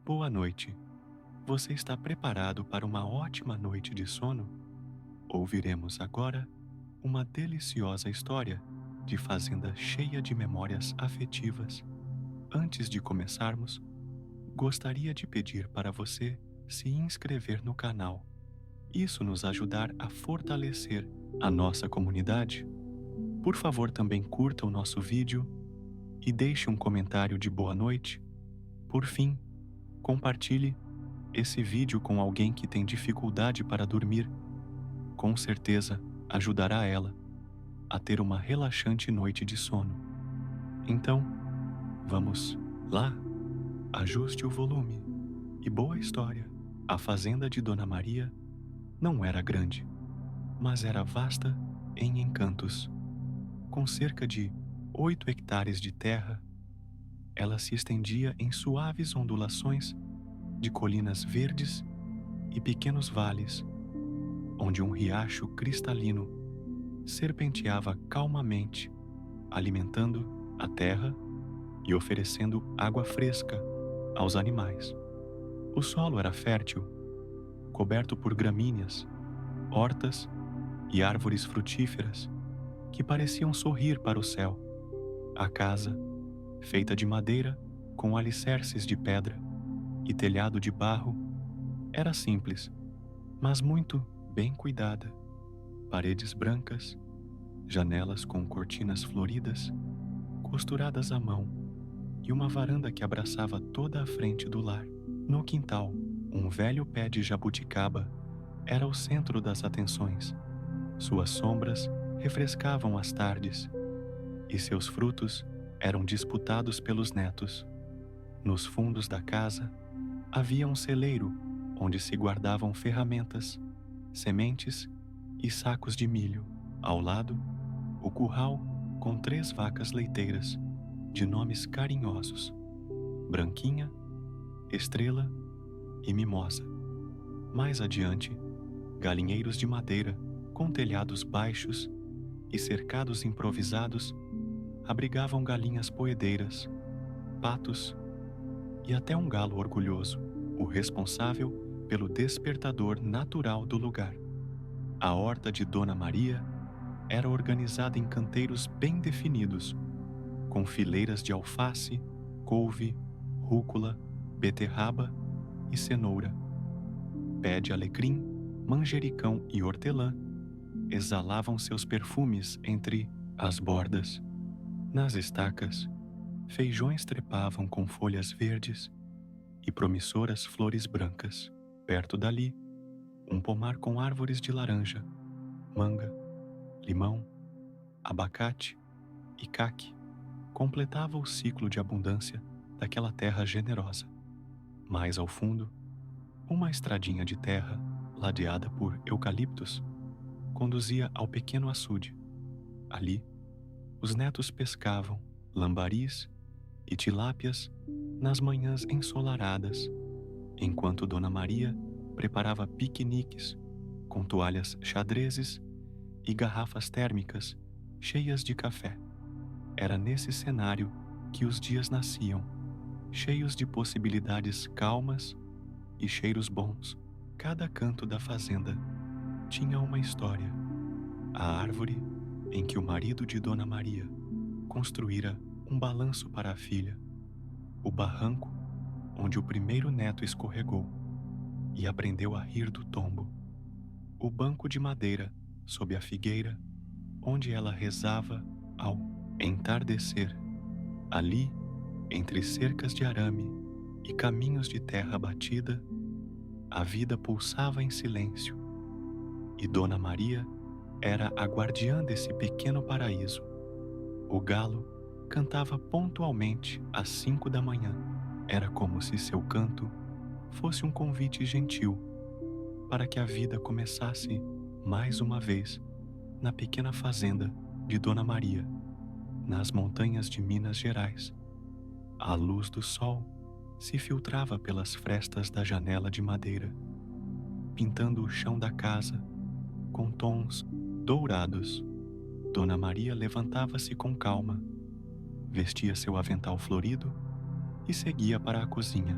Boa noite. Você está preparado para uma ótima noite de sono? Ouviremos agora uma deliciosa história de fazenda cheia de memórias afetivas. Antes de começarmos, gostaria de pedir para você se inscrever no canal. Isso nos ajudar a fortalecer a nossa comunidade. Por favor, também curta o nosso vídeo e deixe um comentário de boa noite. Por fim, compartilhe esse vídeo com alguém que tem dificuldade para dormir. Com certeza ajudará ela a ter uma relaxante noite de sono. Então, vamos lá? Ajuste o volume e boa história. A fazenda de Dona Maria não era grande, mas era vasta em encantos. Com cerca de 8 hectares de terra, ela se estendia em suaves ondulações de colinas verdes e pequenos vales, onde um riacho cristalino serpenteava calmamente, alimentando a terra e oferecendo água fresca aos animais. O solo era fértil, coberto por gramíneas, hortas e árvores frutíferas que pareciam sorrir para o céu. A casa, feita de madeira com alicerces de pedra e telhado de barro, era simples, mas muito bem cuidada. Paredes brancas, janelas com cortinas floridas, costuradas à mão, e uma varanda que abraçava toda a frente do lar. No quintal, um velho pé de jabuticaba era o centro das atenções. Suas sombras refrescavam as tardes, e seus frutos eram disputados pelos netos. Nos fundos da casa, havia um celeiro onde se guardavam ferramentas, sementes e sacos de milho. Ao lado, o curral com 3 vacas leiteiras, de nomes carinhosos: Branquinha, Estrela e Mimosa. Mais adiante, galinheiros de madeira com telhados baixos e cercados improvisados abrigavam galinhas poedeiras, patos e até um galo orgulhoso, o responsável pelo despertador natural do lugar. A horta de Dona Maria era organizada em canteiros bem definidos, com fileiras de alface, couve, rúcula, beterraba e cenoura. Pé de alecrim, manjericão e hortelã exalavam seus perfumes entre as bordas. Nas estacas, feijões trepavam com folhas verdes e promissoras flores brancas. Perto dali, um pomar com árvores de laranja, manga, limão, abacate e caque completava o ciclo de abundância daquela terra generosa. Mais ao fundo, uma estradinha de terra, ladeada por eucaliptos, conduzia ao pequeno açude. Ali, os netos pescavam lambaris e tilápias nas manhãs ensolaradas, enquanto Dona Maria preparava piqueniques com toalhas xadrezes e garrafas térmicas cheias de café. Era nesse cenário que os dias nasciam, cheios de possibilidades calmas e cheiros bons. Cada canto da fazenda tinha uma história. A árvore em que o marido de Dona Maria construíra um balanço para a filha, o barranco onde o primeiro neto escorregou e aprendeu a rir do tombo, o banco de madeira sob a figueira onde ela rezava ao entardecer. Ali, entre cercas de arame e caminhos de terra batida, a vida pulsava em silêncio, e Dona Maria era a guardiã desse pequeno paraíso. O galo cantava pontualmente às 5 da manhã. Era como se seu canto fosse um convite gentil para que a vida começasse mais uma vez na pequena fazenda de Dona Maria, nas montanhas de Minas Gerais. A luz do sol se filtrava pelas frestas da janela de madeira, pintando o chão da casa com tons dourados. Dona Maria levantava-se com calma, vestia seu avental florido e seguia para a cozinha.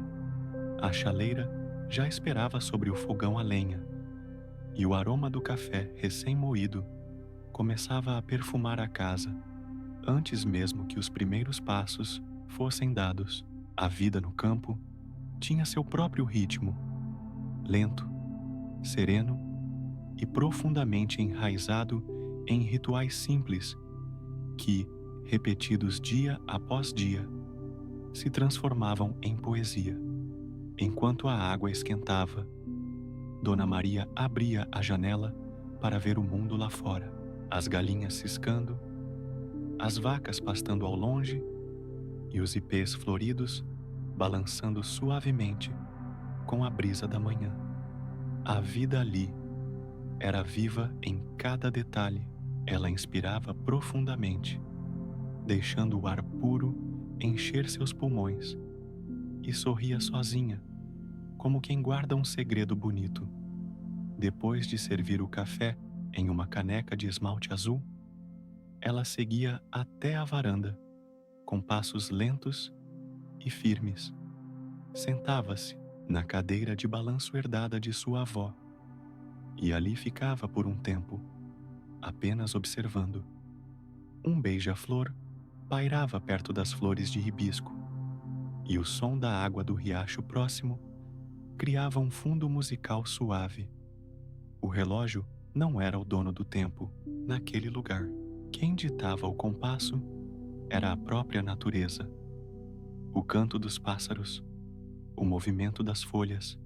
A chaleira já esperava sobre o fogão a lenha, e o aroma do café recém-moído começava a perfumar a casa, antes mesmo que os primeiros passos fossem dados. A vida no campo tinha seu próprio ritmo, lento, sereno e profundamente enraizado em rituais simples que, repetidos dia após dia, se transformavam em poesia. Enquanto a água esquentava, Dona Maria abria a janela para ver o mundo lá fora, as galinhas ciscando, as vacas pastando ao longe e os ipês floridos balançando suavemente com a brisa da manhã. A vida ali era viva em cada detalhe. Ela inspirava profundamente, deixando o ar puro encher seus pulmões, e sorria sozinha, como quem guarda um segredo bonito. Depois de servir o café em uma caneca de esmalte azul, ela seguia até a varanda, com passos lentos e firmes. Sentava-se na cadeira de balanço herdada de sua avó, e ali ficava por um tempo, apenas observando. Um beija-flor pairava perto das flores de hibisco, e o som da água do riacho próximo criava um fundo musical suave. O relógio não era o dono do tempo naquele lugar. Quem ditava o compasso era a própria natureza. O canto dos pássaros, o movimento das folhas,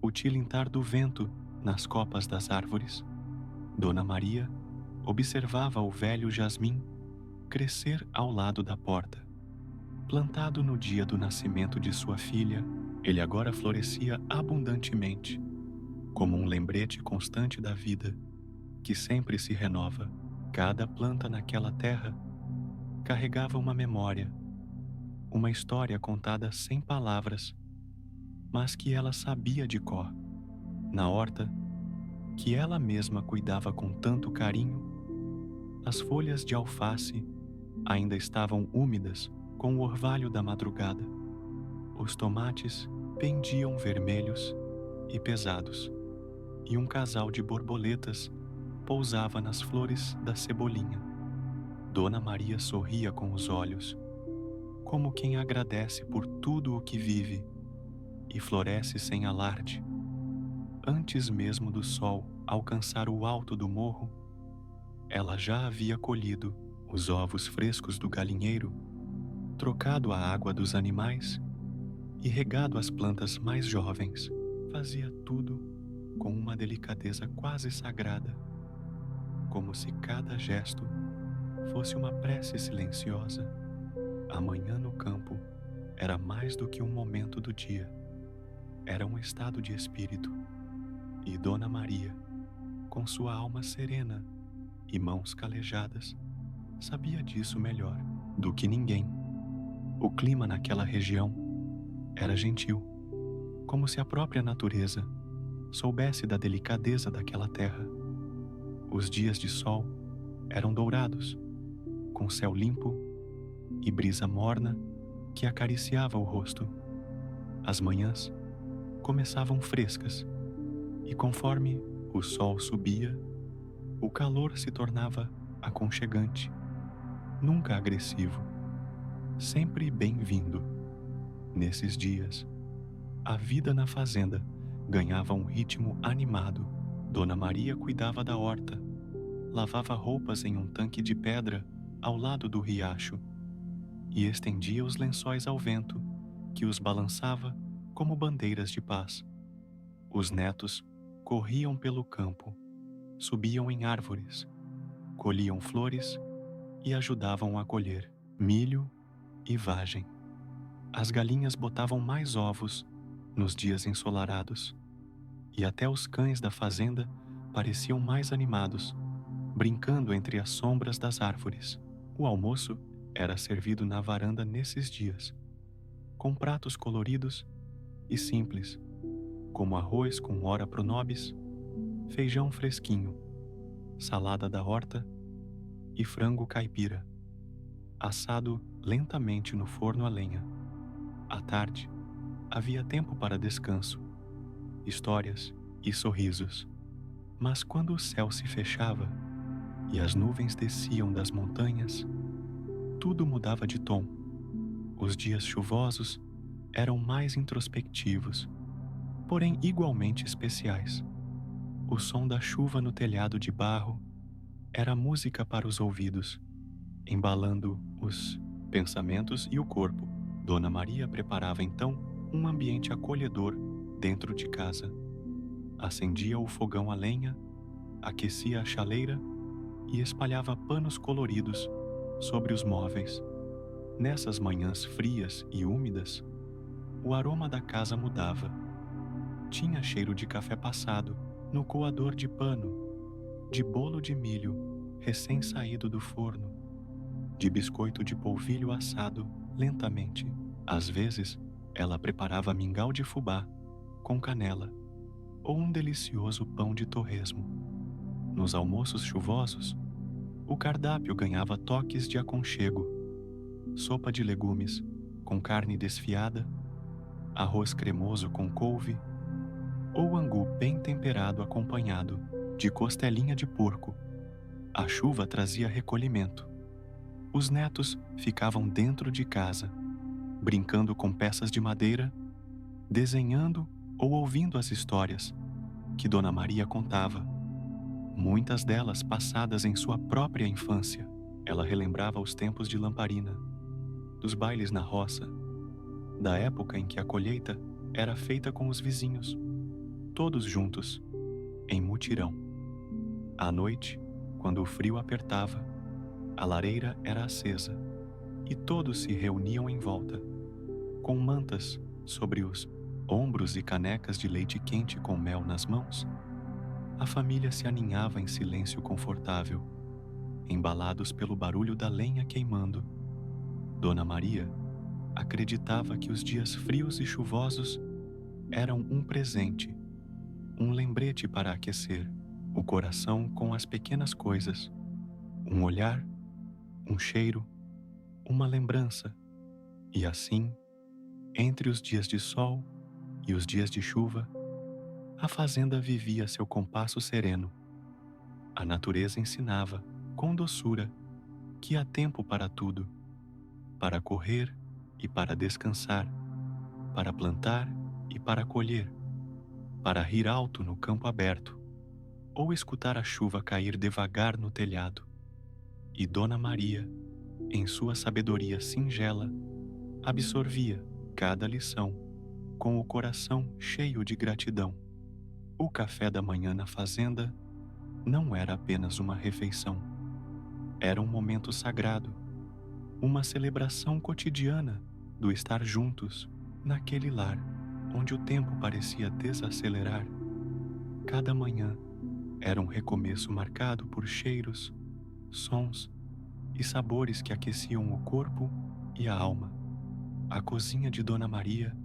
o tilintar do vento nas copas das árvores. Dona Maria observava o velho jasmim crescer ao lado da porta. Plantado no dia do nascimento de sua filha, ele agora florescia abundantemente, como um lembrete constante da vida, que sempre se renova. Cada planta naquela terra carregava uma memória, uma história contada sem palavras, mas que ela sabia de cor. Na horta, que ela mesma cuidava com tanto carinho, as folhas de alface ainda estavam úmidas com o orvalho da madrugada. Os tomates pendiam vermelhos e pesados, e um casal de borboletas pousava nas flores da cebolinha. Dona Maria sorria com os olhos, como quem agradece por tudo o que vive, e floresce sem alarde. Antes mesmo do sol alcançar o alto do morro, ela já havia colhido os ovos frescos do galinheiro, trocado a água dos animais e regado as plantas mais jovens. Fazia tudo com uma delicadeza quase sagrada, como se cada gesto fosse uma prece silenciosa. A manhã no campo era mais do que um momento do dia, era um estado de espírito. E Dona Maria, com sua alma serena e mãos calejadas, sabia disso melhor do que ninguém. O clima naquela região era gentil, como se a própria natureza soubesse da delicadeza daquela terra. Os dias de sol eram dourados, com céu limpo e brisa morna que acariciava o rosto. As manhãs começavam frescas, e conforme o sol subia, o calor se tornava aconchegante, nunca agressivo, sempre bem-vindo. Nesses dias, a vida na fazenda ganhava um ritmo animado. Dona Maria cuidava da horta, lavava roupas em um tanque de pedra ao lado do riacho e estendia os lençóis ao vento, que os balançava como bandeiras de paz. Os netos corriam pelo campo, subiam em árvores, colhiam flores e ajudavam a colher milho e vagem. As galinhas botavam mais ovos nos dias ensolarados, e até os cães da fazenda pareciam mais animados, brincando entre as sombras das árvores. O almoço era servido na varanda nesses dias, com pratos coloridos e simples, como arroz com ora pro nobis, feijão fresquinho, salada da horta e frango caipira, assado lentamente no forno a lenha. À tarde, havia tempo para descanso, histórias e sorrisos. Mas quando o céu se fechava e as nuvens desciam das montanhas, tudo mudava de tom. Os dias chuvosos eram mais introspectivos, porém igualmente especiais. O som da chuva no telhado de barro era música para os ouvidos, embalando os pensamentos e o corpo. Dona Maria preparava então um ambiente acolhedor dentro de casa. Acendia o fogão a lenha, aquecia a chaleira e espalhava panos coloridos sobre os móveis. Nessas manhãs frias e úmidas, o aroma da casa mudava. Tinha cheiro de café passado no coador de pano, de bolo de milho recém-saído do forno, de biscoito de polvilho assado lentamente. Às vezes, ela preparava mingau de fubá com canela ou um delicioso pão de torresmo. Nos almoços chuvosos, o cardápio ganhava toques de aconchego: sopa de legumes com carne desfiada, arroz cremoso com couve ou angu bem temperado acompanhado de costelinha de porco. A chuva trazia recolhimento. Os netos ficavam dentro de casa, brincando com peças de madeira, desenhando ou ouvindo as histórias que Dona Maria contava, muitas delas passadas em sua própria infância. Ela relembrava os tempos de lamparina, dos bailes na roça, da época em que a colheita era feita com os vizinhos, todos juntos, em mutirão. À noite, quando o frio apertava, a lareira era acesa e todos se reuniam em volta, com mantas sobre os ombros e canecas de leite quente com mel nas mãos. A família se aninhava em silêncio confortável, embalados pelo barulho da lenha queimando. Dona Maria acreditava que os dias frios e chuvosos eram um presente, um lembrete para aquecer o coração com as pequenas coisas, um olhar, um cheiro, uma lembrança. E assim, entre os dias de sol e os dias de chuva, a fazenda vivia seu compasso sereno. A natureza ensinava, com doçura, que há tempo para tudo, para correr e para descansar, para plantar e para colher, para rir alto no campo aberto, ou escutar a chuva cair devagar no telhado. E Dona Maria, em sua sabedoria singela, absorvia cada lição com o coração cheio de gratidão. O café da manhã na fazenda não era apenas uma refeição. Era um momento sagrado, uma celebração cotidiana do estar juntos naquele lar onde o tempo parecia desacelerar. Cada manhã era um recomeço marcado por cheiros, sons e sabores que aqueciam o corpo e a alma. A cozinha de Dona Maria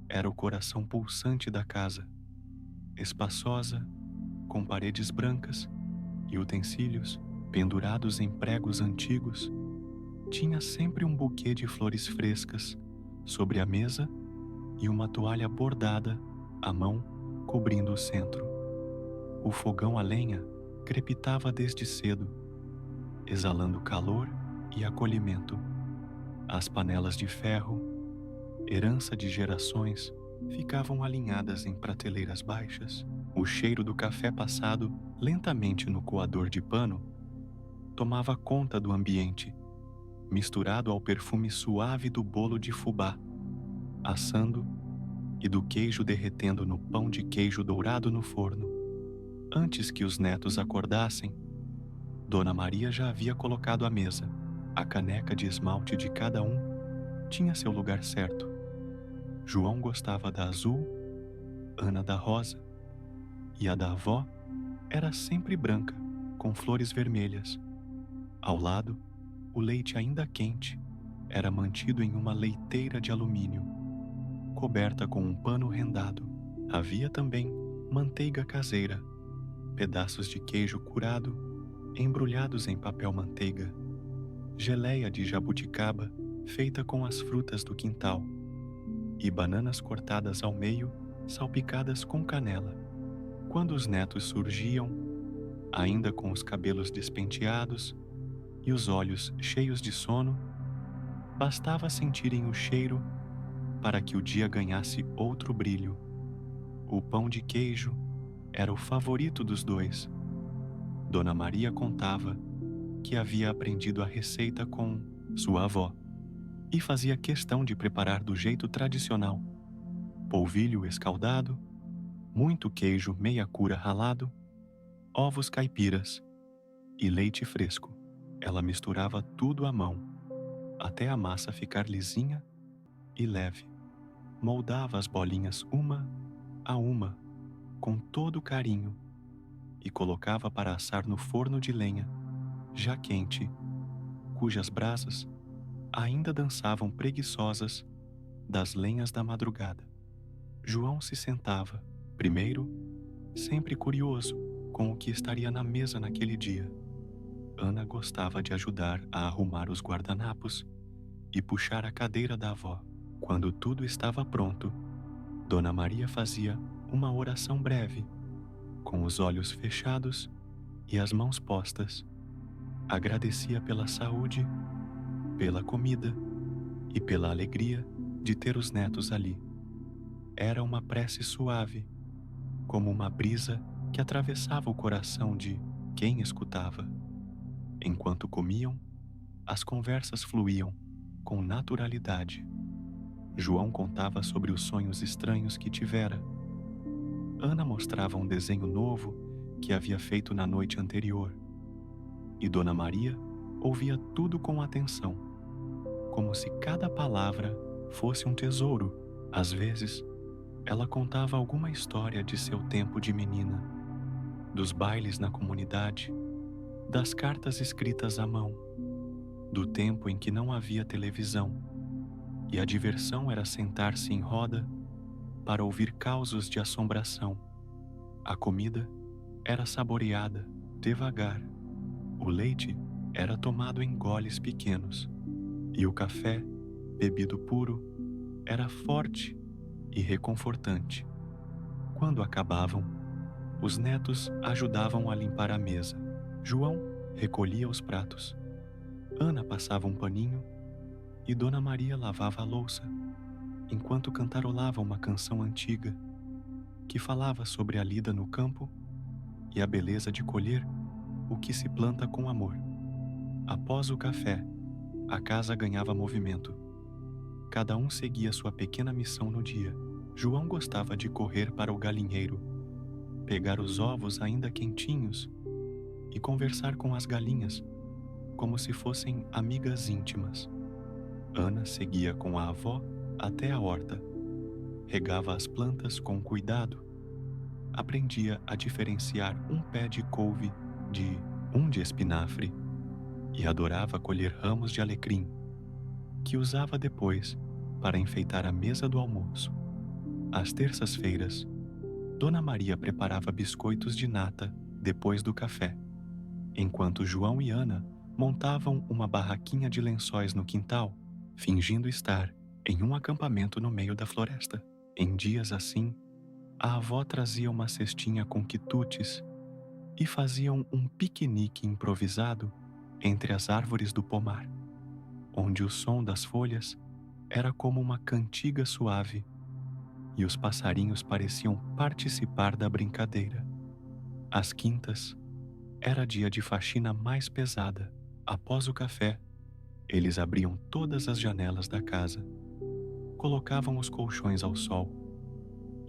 era o coração pulsante da casa, espaçosa, com paredes brancas e utensílios pendurados em pregos antigos. Tinha sempre um buquê de flores frescas sobre a mesa e uma toalha bordada à mão cobrindo o centro. O fogão a lenha crepitava desde cedo, exalando calor e acolhimento. As panelas de ferro, herança de gerações, ficavam alinhadas em prateleiras baixas. O cheiro do café passado lentamente no coador de pano tomava conta do ambiente, misturado ao perfume suave do bolo de fubá, assando, e do queijo derretendo no pão de queijo dourado no forno. Antes que os netos acordassem, Dona Maria já havia colocado a mesa. A caneca de esmalte de cada um tinha seu lugar certo. João gostava da azul, Ana da rosa, e a da avó era sempre branca, com flores vermelhas. Ao lado, o leite ainda quente era mantido em uma leiteira de alumínio, coberta com um pano rendado. Havia também manteiga caseira, pedaços de queijo curado embrulhados em papel manteiga, geleia de jabuticaba feita com as frutas do quintal, e bananas cortadas ao meio, salpicadas com canela. Quando os netos surgiam, ainda com os cabelos despenteados e os olhos cheios de sono, bastava sentirem o cheiro para que o dia ganhasse outro brilho. O pão de queijo era o favorito dos dois. Dona Maria contava que havia aprendido a receita com sua avó e fazia questão de preparar do jeito tradicional: polvilho escaldado, muito queijo meia cura ralado, ovos caipiras e leite fresco. Ela misturava tudo à mão, até a massa ficar lisinha e leve. Moldava as bolinhas uma a uma, com todo carinho, e colocava para assar no forno de lenha, já quente, cujas brasas ainda dançavam preguiçosas das lenhas da madrugada. João se sentava, primeiro, sempre curioso com o que estaria na mesa naquele dia. Ana gostava de ajudar a arrumar os guardanapos e puxar a cadeira da avó. Quando tudo estava pronto, Dona Maria fazia uma oração breve, com os olhos fechados e as mãos postas. Agradecia pela saúde, pela comida e pela alegria de ter os netos ali. Era uma prece suave, como uma brisa que atravessava o coração de quem escutava. Enquanto comiam, as conversas fluíam com naturalidade. João contava sobre os sonhos estranhos que tivera. Ana mostrava um desenho novo que havia feito na noite anterior. E Dona Maria ouvia tudo com atenção, como se cada palavra fosse um tesouro. Às vezes, ela contava alguma história de seu tempo de menina, dos bailes na comunidade, das cartas escritas à mão, do tempo em que não havia televisão e a diversão era sentar-se em roda para ouvir causos de assombração. A comida era saboreada devagar, o leite era tomado em goles pequenos e o café, bebido puro, era forte e reconfortante. Quando acabavam, os netos ajudavam a limpar a mesa. João recolhia os pratos. Ana passava um paninho e Dona Maria lavava a louça, enquanto cantarolava uma canção antiga que falava sobre a lida no campo e a beleza de colher o que se planta com amor. Após o café, a casa ganhava movimento. Cada um seguia sua pequena missão no dia. João gostava de correr para o galinheiro, pegar os ovos ainda quentinhos e conversar com as galinhas como se fossem amigas íntimas. Ana seguia com a avó até a horta, regava as plantas com cuidado, aprendia a diferenciar um pé de couve de um de espinafre e adorava colher ramos de alecrim, que usava depois para enfeitar a mesa do almoço. Às terças-feiras, Dona Maria preparava biscoitos de nata depois do café, enquanto João e Ana montavam uma barraquinha de lençóis no quintal, fingindo estar em um acampamento no meio da floresta. Em dias assim, a avó trazia uma cestinha com quitutes e faziam um piquenique improvisado entre as árvores do pomar, onde o som das folhas era como uma cantiga suave e os passarinhos pareciam participar da brincadeira. Às quintas, era dia de faxina mais pesada. Após o café, eles abriam todas as janelas da casa, colocavam os colchões ao sol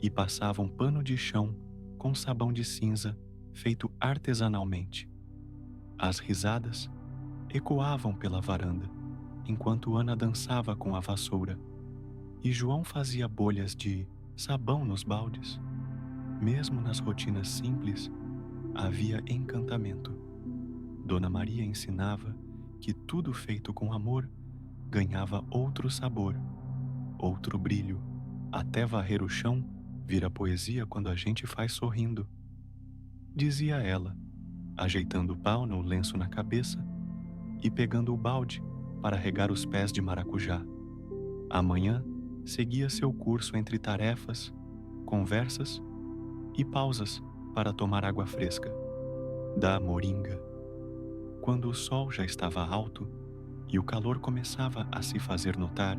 e passavam pano de chão com sabão de cinza feito artesanalmente. As risadas ecoavam pela varanda, enquanto Ana dançava com a vassoura e João fazia bolhas de sabão nos baldes. Mesmo nas rotinas simples, havia encantamento. Dona Maria ensinava que tudo feito com amor ganhava outro sabor, outro brilho. Até varrer o chão vira poesia quando a gente faz sorrindo, dizia ela, ajeitando o pau no lenço na cabeça e pegando o balde para regar os pés de maracujá. Amanhã seguia seu curso entre tarefas, conversas e pausas para tomar água fresca da moringa. Quando o sol já estava alto e o calor começava a se fazer notar,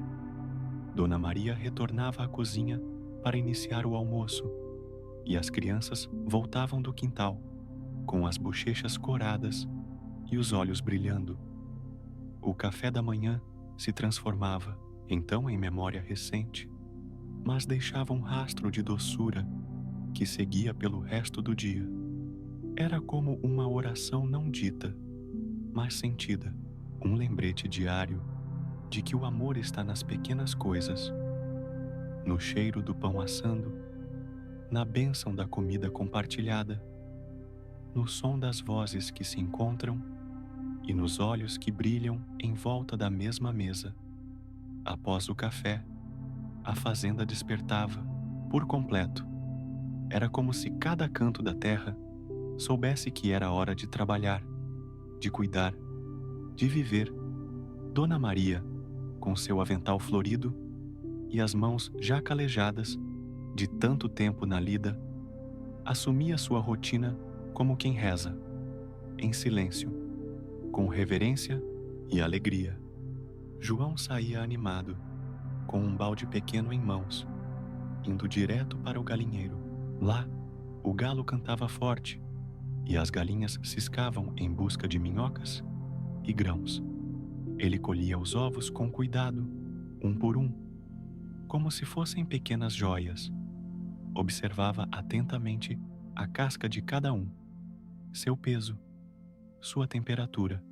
Dona Maria retornava à cozinha para iniciar o almoço e as crianças voltavam do quintal, com as bochechas coradas e os olhos brilhando. O café da manhã se transformava, então, em memória recente, mas deixava um rastro de doçura que seguia pelo resto do dia. Era como uma oração não dita, mas sentida, um lembrete diário de que o amor está nas pequenas coisas, no cheiro do pão assando, na bênção da comida compartilhada, no som das vozes que se encontram e nos olhos que brilham em volta da mesma mesa. Após o café, a fazenda despertava por completo. Era como se cada canto da terra soubesse que era hora de trabalhar, de cuidar, de viver. Dona Maria, com seu avental florido e as mãos já calejadas de tanto tempo na lida, assumia sua rotina como quem reza, em silêncio, com reverência e alegria. João saía animado, com um balde pequeno em mãos, indo direto para o galinheiro. Lá, o galo cantava forte e as galinhas ciscavam em busca de minhocas e grãos. Ele colhia os ovos com cuidado, um por um, como se fossem pequenas joias. Observava atentamente a casca de cada um, seu peso, sua temperatura.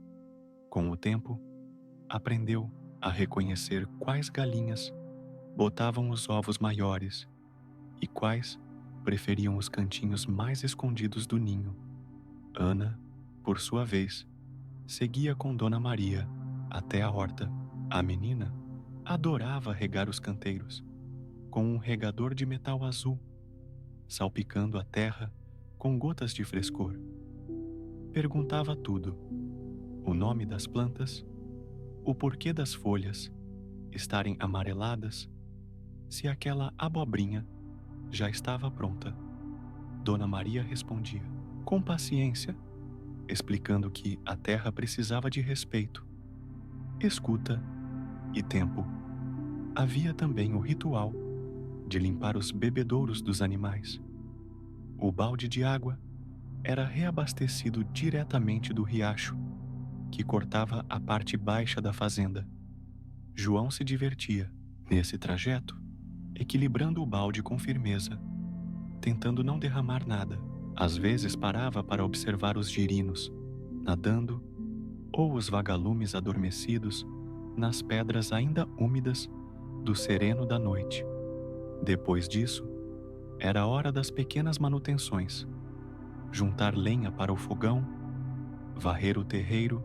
Com o tempo, aprendeu a reconhecer quais galinhas botavam os ovos maiores e quais preferiam os cantinhos mais escondidos do ninho. Ana, por sua vez, seguia com Dona Maria até a horta. A menina adorava regar os canteiros com um regador de metal azul, salpicando a terra com gotas de frescor. Perguntava tudo: o nome das plantas, o porquê das folhas estarem amareladas, se aquela abobrinha já estava pronta. Dona Maria respondia, com paciência, explicando que a terra precisava de respeito, escuta e tempo. Havia também o ritual de limpar os bebedouros dos animais. O balde de água era reabastecido diretamente do riacho, que cortava a parte baixa da fazenda. João se divertia, nesse trajeto, equilibrando o balde com firmeza, tentando não derramar nada. Às vezes parava para observar os girinos, nadando, ou os vagalumes adormecidos nas pedras ainda úmidas do sereno da noite. Depois disso, era hora das pequenas manutenções: juntar lenha para o fogão, varrer o terreiro,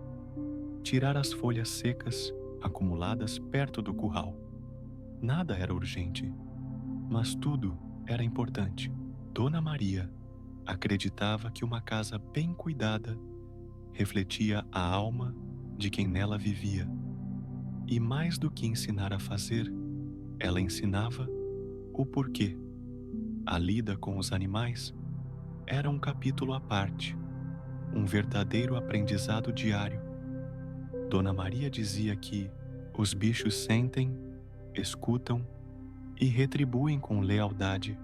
tirar as folhas secas acumuladas perto do curral. Nada era urgente, mas tudo era importante. Dona Maria acreditava que uma casa bem cuidada refletia a alma de quem nela vivia. E mais do que ensinar a fazer, ela ensinava o porquê. A lida com os animais era um capítulo à parte, um verdadeiro aprendizado diário. Dona Maria dizia que os bichos sentem, escutam e retribuem com lealdade.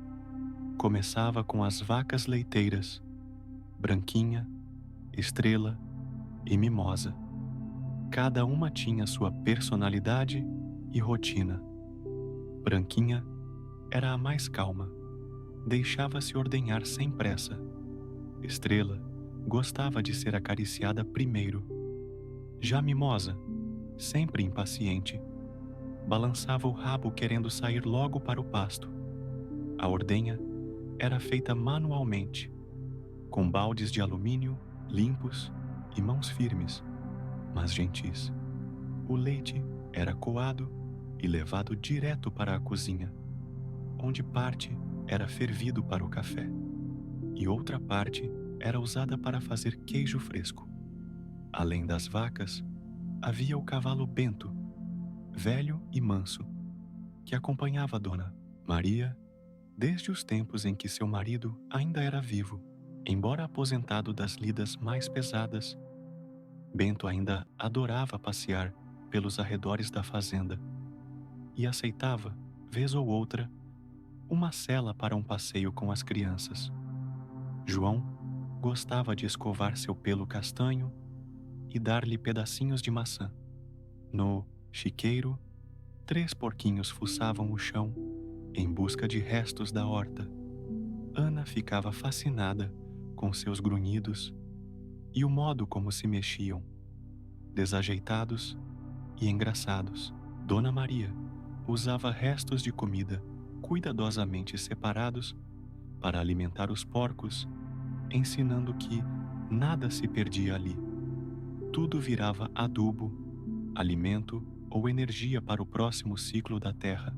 Começava com as vacas leiteiras, Branquinha, Estrela e Mimosa. Cada uma tinha sua personalidade e rotina. Branquinha era a mais calma, deixava-se ordenhar sem pressa. Estrela gostava de ser acariciada primeiro. Já Mimosa, sempre impaciente, balançava o rabo querendo sair logo para o pasto. A ordenha era feita manualmente, com baldes de alumínio limpos e mãos firmes, mas gentis. O leite era coado e levado direto para a cozinha, onde parte era fervido para o café e outra parte era usada para fazer queijo fresco. Além das vacas, havia o cavalo Bento, velho e manso, que acompanhava Dona Maria desde os tempos em que seu marido ainda era vivo. Embora aposentado das lidas mais pesadas, Bento ainda adorava passear pelos arredores da fazenda e aceitava, vez ou outra, uma sela para um passeio com as crianças. João gostava de escovar seu pelo castanho e dar-lhe pedacinhos de maçã. No chiqueiro, 3 porquinhos fuçavam o chão em busca de restos da horta. Ana ficava fascinada com seus grunhidos e o modo como se mexiam, desajeitados e engraçados. Dona Maria usava restos de comida cuidadosamente separados para alimentar os porcos, ensinando que nada se perdia ali. Tudo virava adubo, alimento ou energia para o próximo ciclo da terra.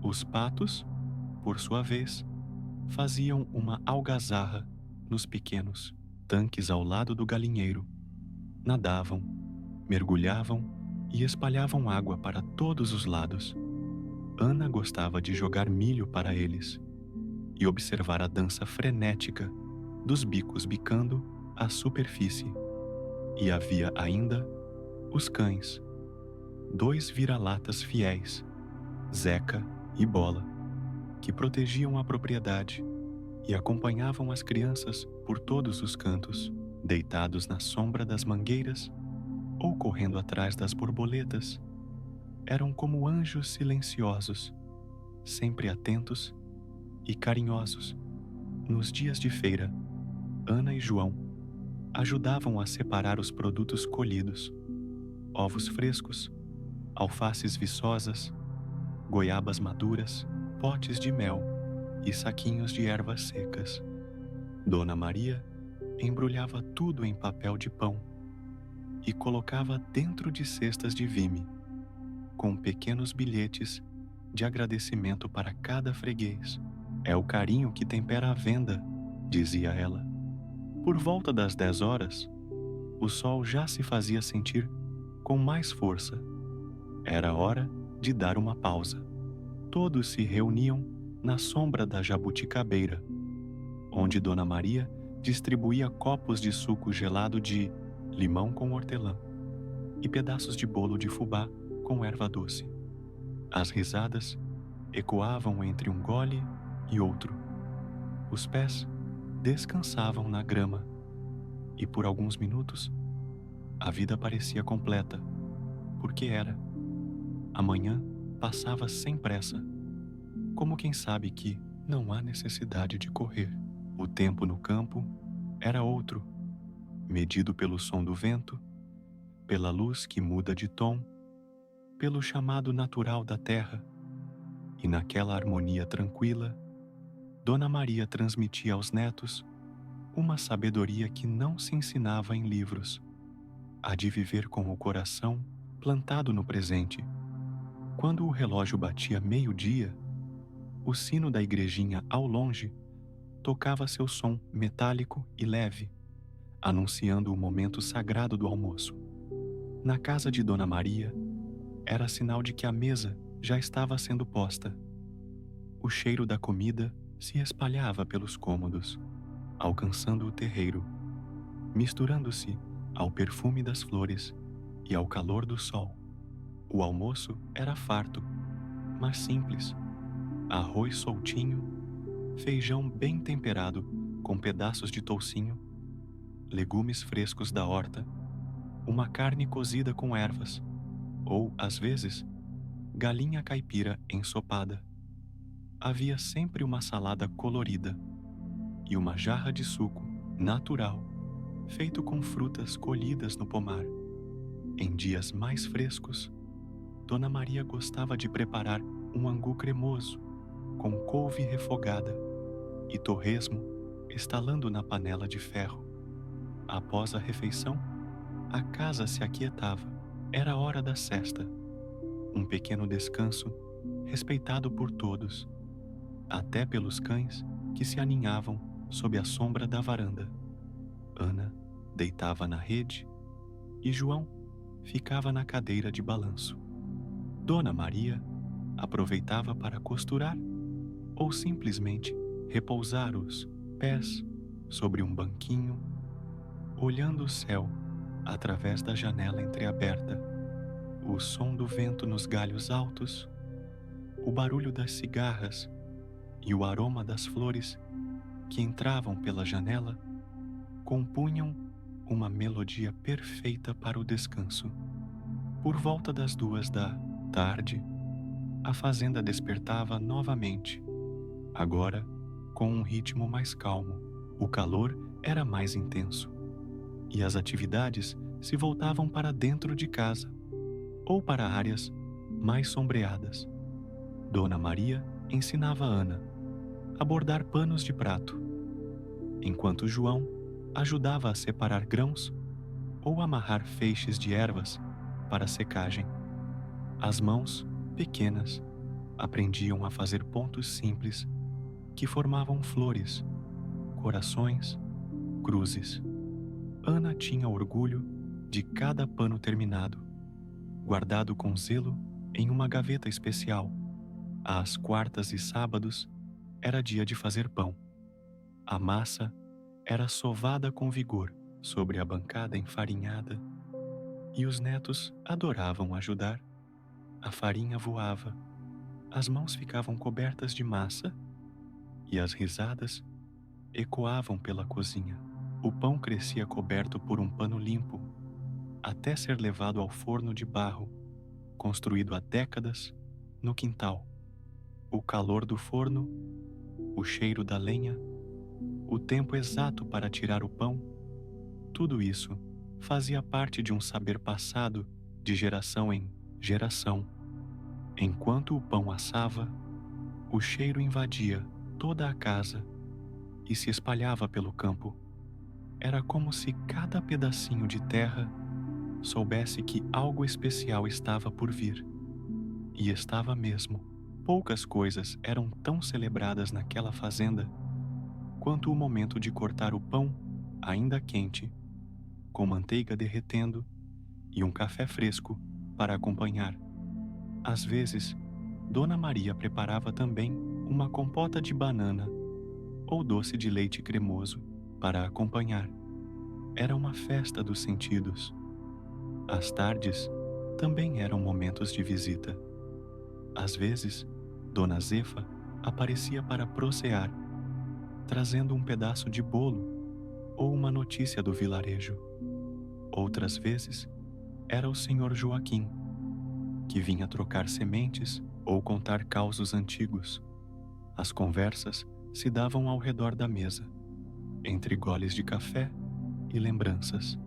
Os patos, por sua vez, faziam uma algazarra nos pequenos tanques ao lado do galinheiro. Nadavam, mergulhavam e espalhavam água para todos os lados. Ana gostava de jogar milho para eles e observar a dança frenética dos bicos bicando a superfície. E havia ainda os cães, 2 vira-latas fiéis, Zeca e Bola, que protegiam a propriedade e acompanhavam as crianças por todos os cantos, deitados na sombra das mangueiras ou correndo atrás das borboletas. Eram como anjos silenciosos, sempre atentos e carinhosos. Nos dias de feira, Ana e João ajudavam a separar os produtos colhidos: ovos frescos, alfaces viçosas, goiabas maduras, potes de mel e saquinhos de ervas secas. Dona Maria embrulhava tudo em papel de pão e colocava dentro de cestas de vime, com pequenos bilhetes de agradecimento para cada freguês. É o carinho que tempera a venda, dizia ela. Por volta das 10 horas, o sol já se fazia sentir com mais força. Era hora de dar uma pausa. Todos se reuniam na sombra da jabuticabeira, onde Dona Maria distribuía copos de suco gelado de limão com hortelã e pedaços de bolo de fubá com erva doce. As risadas ecoavam entre um gole e outro. Os pés descansavam na grama e por alguns minutos a vida parecia completa, porque era. Amanhã passava sem pressa, como quem sabe que não há necessidade de correr. O tempo no campo era outro, medido pelo som do vento, pela luz que muda de tom, pelo chamado natural da terra. E naquela harmonia tranquila, Dona Maria transmitia aos netos uma sabedoria que não se ensinava em livros, a de viver com o coração plantado no presente. Quando o relógio batia meio-dia, o sino da igrejinha ao longe tocava seu som metálico e leve, anunciando o momento sagrado do almoço. Na casa de Dona Maria, era sinal de que a mesa já estava sendo posta. O cheiro da comida se espalhava pelos cômodos, alcançando o terreiro, misturando-se ao perfume das flores e ao calor do sol. O almoço era farto, mas simples. Arroz soltinho, feijão bem temperado com pedaços de toucinho, legumes frescos da horta, uma carne cozida com ervas, ou, às vezes, galinha caipira ensopada. Havia sempre uma salada colorida e uma jarra de suco natural, feito com frutas colhidas no pomar. Em dias mais frescos, Dona Maria gostava de preparar um angu cremoso, com couve refogada e torresmo estalando na panela de ferro. Após a refeição, a casa se aquietava. Era hora da sesta, um pequeno descanso respeitado por todos, até pelos cães que se aninhavam sob a sombra da varanda. Ana deitava na rede e João ficava na cadeira de balanço. Dona Maria aproveitava para costurar ou simplesmente repousar os pés sobre um banquinho, olhando o céu através da janela entreaberta, o som do vento nos galhos altos, o barulho das cigarras e o aroma das flores que entravam pela janela compunham uma melodia perfeita para o descanso. Por volta das 2 da tarde, a fazenda despertava novamente, agora com um ritmo mais calmo. O calor era mais intenso e as atividades se voltavam para dentro de casa ou para áreas mais sombreadas. Dona Maria ensinava Ana a bordar panos de prato, enquanto João ajudava a separar grãos ou amarrar feixes de ervas para secagem. As mãos, pequenas, aprendiam a fazer pontos simples que formavam flores, corações, cruzes. Ana tinha orgulho de cada pano terminado, guardado com zelo em uma gaveta especial. Às quartas e sábados era dia de fazer pão. A massa era sovada com vigor sobre a bancada enfarinhada e os netos adoravam ajudar. A farinha voava, as mãos ficavam cobertas de massa e as risadas ecoavam pela cozinha. O pão crescia coberto por um pano limpo, até ser levado ao forno de barro, construído há décadas no quintal. O calor do forno, o cheiro da lenha, o tempo exato para tirar o pão, tudo isso fazia parte de um saber passado de geração em geração. Enquanto o pão assava, o cheiro invadia toda a casa e se espalhava pelo campo. Era como se cada pedacinho de terra soubesse que algo especial estava por vir. E estava mesmo. Poucas coisas eram tão celebradas naquela fazenda quanto o momento de cortar o pão ainda quente, com manteiga derretendo e um café fresco para acompanhar. Às vezes, Dona Maria preparava também uma compota de banana ou doce de leite cremoso para acompanhar. Era uma festa dos sentidos. As tardes também eram momentos de visita. Às vezes, Dona Zefa aparecia para prosear, trazendo um pedaço de bolo ou uma notícia do vilarejo. Outras vezes, era o Senhor Joaquim, que vinha trocar sementes ou contar causos antigos. As conversas se davam ao redor da mesa, entre goles de café e lembranças.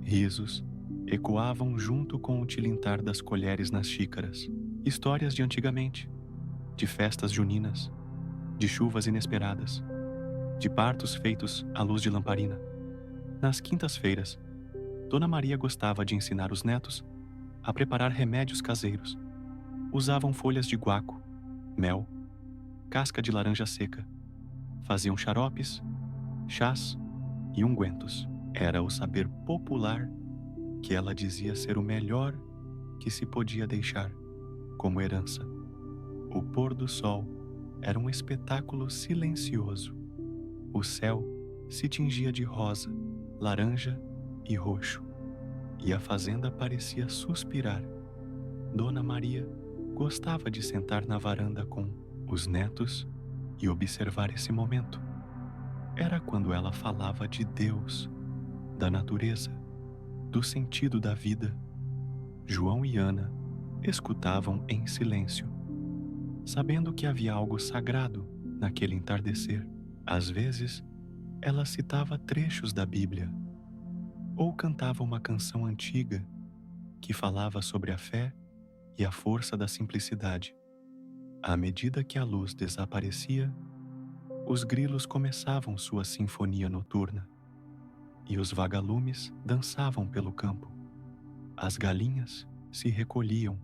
Risos ecoavam junto com o tilintar das colheres nas xícaras. Histórias de antigamente, de festas juninas, de chuvas inesperadas, de partos feitos à luz de lamparina. Nas quintas-feiras, Dona Maria gostava de ensinar os netos a preparar remédios caseiros. Usavam folhas de guaco, mel, casca de laranja seca. Faziam xaropes, chás e ungüentos. Era o saber popular que ela dizia ser o melhor que se podia deixar como herança. O pôr do sol era um espetáculo silencioso. O céu se tingia de rosa, laranja e roxo, e a fazenda parecia suspirar. Dona Maria gostava de sentar na varanda com os netos e observar esse momento. Era quando ela falava de Deus, da natureza, do sentido da vida. João e Ana escutavam em silêncio, sabendo que havia algo sagrado naquele entardecer. Às vezes, ela citava trechos da Bíblia ou cantava uma canção antiga que falava sobre a fé e a força da simplicidade. À medida que a luz desaparecia, os grilos começavam sua sinfonia noturna e os vagalumes dançavam pelo campo. As galinhas se recolhiam,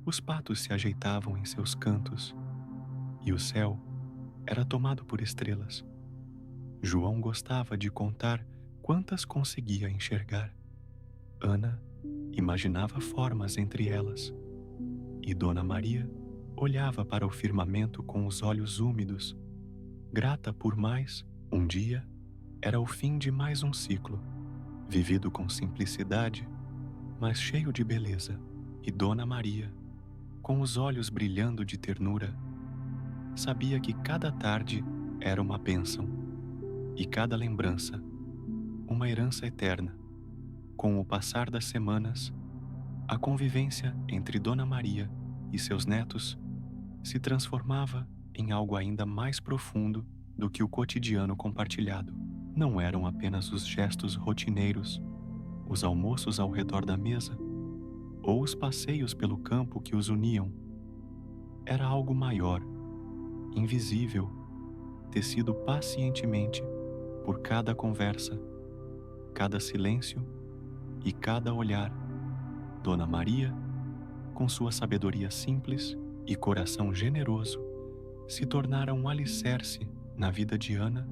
os patos se ajeitavam em seus cantos e o céu era tomado por estrelas. João gostava de contar quantas conseguia enxergar. Ana imaginava formas entre elas e Dona Maria olhava para o firmamento com os olhos úmidos, grata por mais um dia. Era o fim de mais um ciclo, vivido com simplicidade, mas cheio de beleza. E Dona Maria, com os olhos brilhando de ternura, sabia que cada tarde era uma bênção e cada lembrança uma herança eterna. Com o passar das semanas, a convivência entre Dona Maria e seus netos se transformava em algo ainda mais profundo do que o cotidiano compartilhado. Não eram apenas os gestos rotineiros, os almoços ao redor da mesa, ou os passeios pelo campo que os uniam. Era algo maior, invisível, tecido pacientemente por cada conversa, cada silêncio e cada olhar. Dona Maria, com sua sabedoria simples e coração generoso, se tornara um alicerce na vida de Ana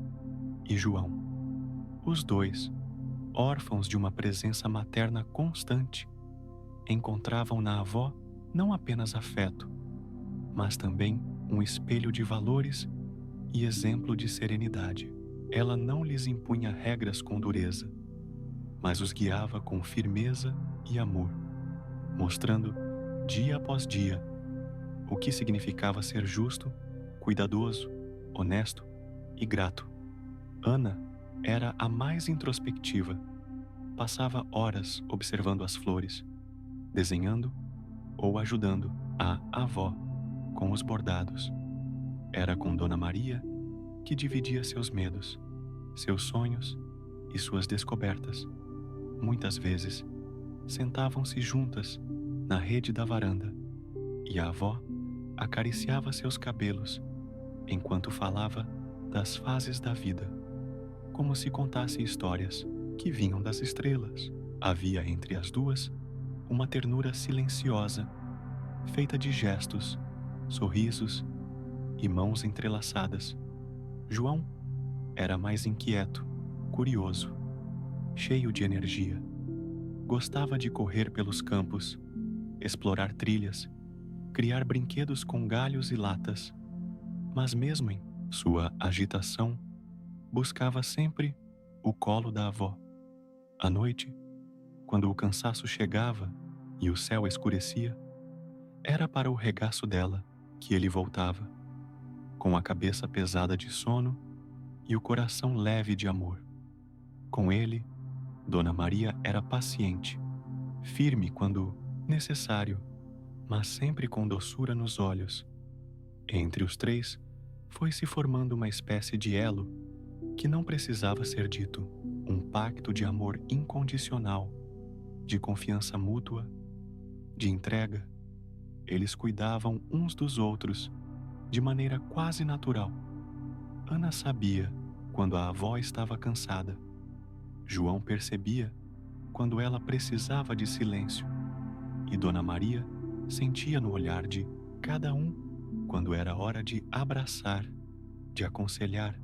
e João. Os dois, órfãos de uma presença materna constante, encontravam na avó não apenas afeto, mas também um espelho de valores e exemplo de serenidade. Ela não lhes impunha regras com dureza, mas os guiava com firmeza e amor, mostrando, dia após dia, o que significava ser justo, cuidadoso, honesto e grato. Ana era a mais introspectiva. Passava horas observando as flores, desenhando ou ajudando a avó com os bordados. Era com Dona Maria que dividia seus medos, seus sonhos e suas descobertas. Muitas vezes, sentavam-se juntas na rede da varanda e a avó acariciava seus cabelos enquanto falava das fases da vida, como se contasse histórias que vinham das estrelas. Havia entre as duas uma ternura silenciosa, feita de gestos, sorrisos e mãos entrelaçadas. João era mais inquieto, curioso, cheio de energia. Gostava de correr pelos campos, explorar trilhas, criar brinquedos com galhos e latas, mas mesmo em sua agitação, buscava sempre o colo da avó. À noite, quando o cansaço chegava e o céu escurecia, era para o regaço dela que ele voltava, com a cabeça pesada de sono e o coração leve de amor. Com ele, Dona Maria era paciente, firme quando necessário, mas sempre com doçura nos olhos. Entre os três, foi se formando uma espécie de elo que não precisava ser dito, um pacto de amor incondicional, de confiança mútua, de entrega. Eles cuidavam uns dos outros de maneira quase natural. Ana sabia quando a avó estava cansada. João percebia quando ela precisava de silêncio. E Dona Maria sentia no olhar de cada um quando era hora de abraçar, de aconselhar,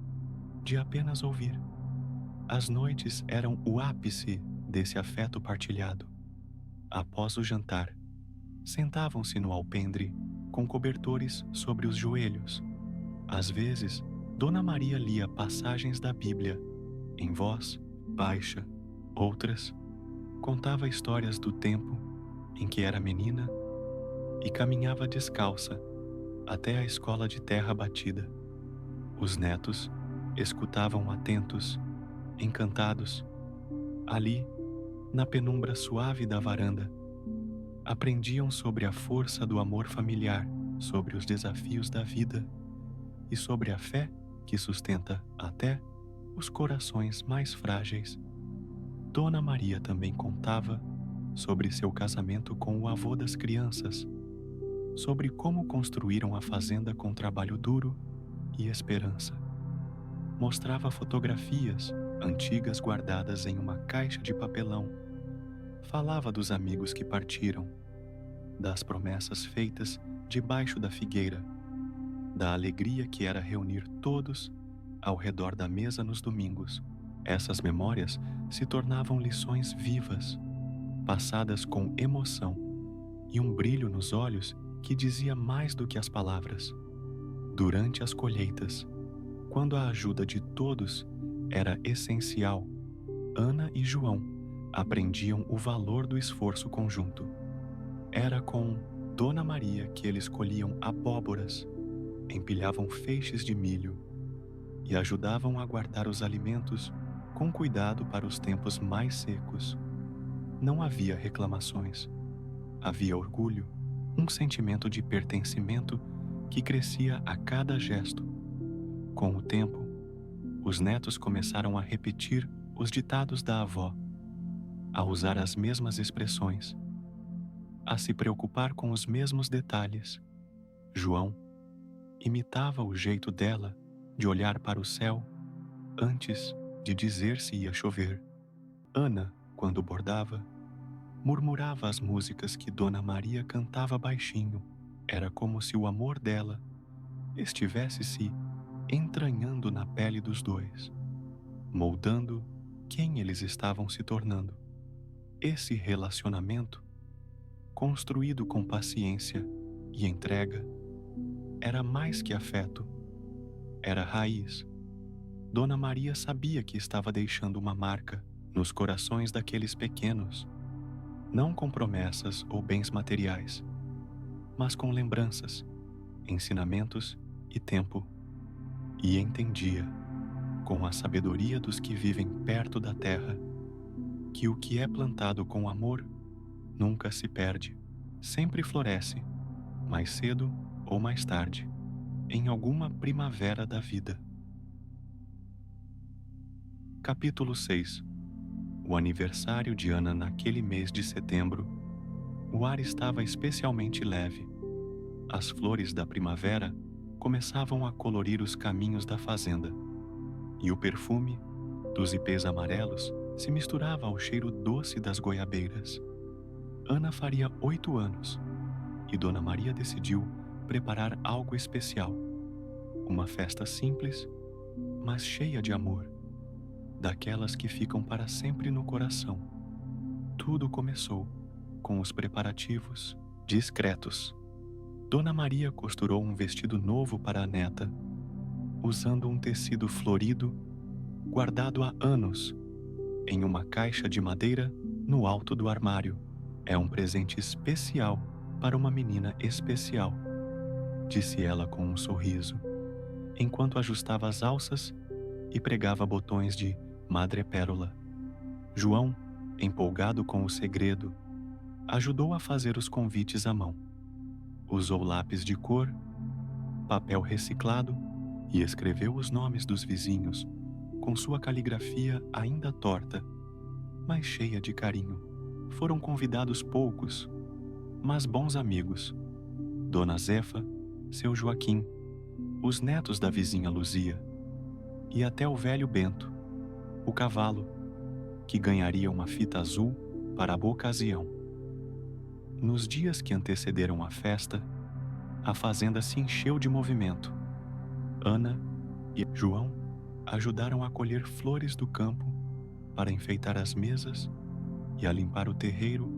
de apenas ouvir. As noites eram o ápice desse afeto partilhado. Após o jantar, sentavam-se no alpendre com cobertores sobre os joelhos. Às vezes, Dona Maria lia passagens da Bíblia em voz baixa. Outras, contava histórias do tempo em que era menina e caminhava descalça até a escola de terra batida. Os netos escutavam atentos, encantados. Ali, na penumbra suave da varanda, aprendiam sobre a força do amor familiar, sobre os desafios da vida e sobre a fé que sustenta até os corações mais frágeis. Dona Maria também contava sobre seu casamento com o avô das crianças, sobre como construíram a fazenda com trabalho duro e esperança. Mostrava fotografias antigas guardadas em uma caixa de papelão. Falava dos amigos que partiram, das promessas feitas debaixo da figueira, da alegria que era reunir todos ao redor da mesa nos domingos. Essas memórias se tornavam lições vivas, passadas com emoção e um brilho nos olhos que dizia mais do que as palavras. Durante as colheitas, quando a ajuda de todos era essencial, Ana e João aprendiam o valor do esforço conjunto. Era com Dona Maria que eles colhiam abóboras, empilhavam feixes de milho e ajudavam a guardar os alimentos com cuidado para os tempos mais secos. Não havia reclamações. Havia orgulho, um sentimento de pertencimento que crescia a cada gesto. Com o tempo, os netos começaram a repetir os ditados da avó, a usar as mesmas expressões, a se preocupar com os mesmos detalhes. João imitava o jeito dela de olhar para o céu antes de dizer se ia chover. Ana, quando bordava, murmurava as músicas que Dona Maria cantava baixinho. Era como se o amor dela estivesse se entranhando na pele dos dois, moldando quem eles estavam se tornando. Esse relacionamento, construído com paciência e entrega, era mais que afeto, era raiz. Dona Maria sabia que estava deixando uma marca nos corações daqueles pequenos, não com promessas ou bens materiais, mas com lembranças, ensinamentos e tempo. E entendia, com a sabedoria dos que vivem perto da terra, que o que é plantado com amor nunca se perde, sempre floresce, mais cedo ou mais tarde, em alguma primavera da vida. Capítulo 6. O aniversário de Ana naquele mês de setembro. O ar estava especialmente leve. As flores da primavera começavam a colorir os caminhos da fazenda, e o perfume dos ipês amarelos se misturava ao cheiro doce das goiabeiras. Ana faria 8 anos, e Dona Maria decidiu preparar algo especial. Uma festa simples, mas cheia de amor, daquelas que ficam para sempre no coração. Tudo começou com os preparativos discretos. Dona Maria costurou um vestido novo para a neta, usando um tecido florido, guardado há anos, em uma caixa de madeira no alto do armário. É um presente especial para uma menina especial, disse ela com um sorriso, enquanto ajustava as alças e pregava botões de madrepérola. João, empolgado com o segredo, ajudou a fazer os convites à mão. Usou lápis de cor, papel reciclado e escreveu os nomes dos vizinhos com sua caligrafia ainda torta, mas cheia de carinho. Foram convidados poucos, mas bons amigos. Dona Zefa, seu Joaquim, os netos da vizinha Luzia e até o velho Bento, o cavalo, que ganharia uma fita azul para a ocasião. Nos dias que antecederam a festa, a fazenda se encheu de movimento. Ana e João ajudaram a colher flores do campo para enfeitar as mesas e a limpar o terreiro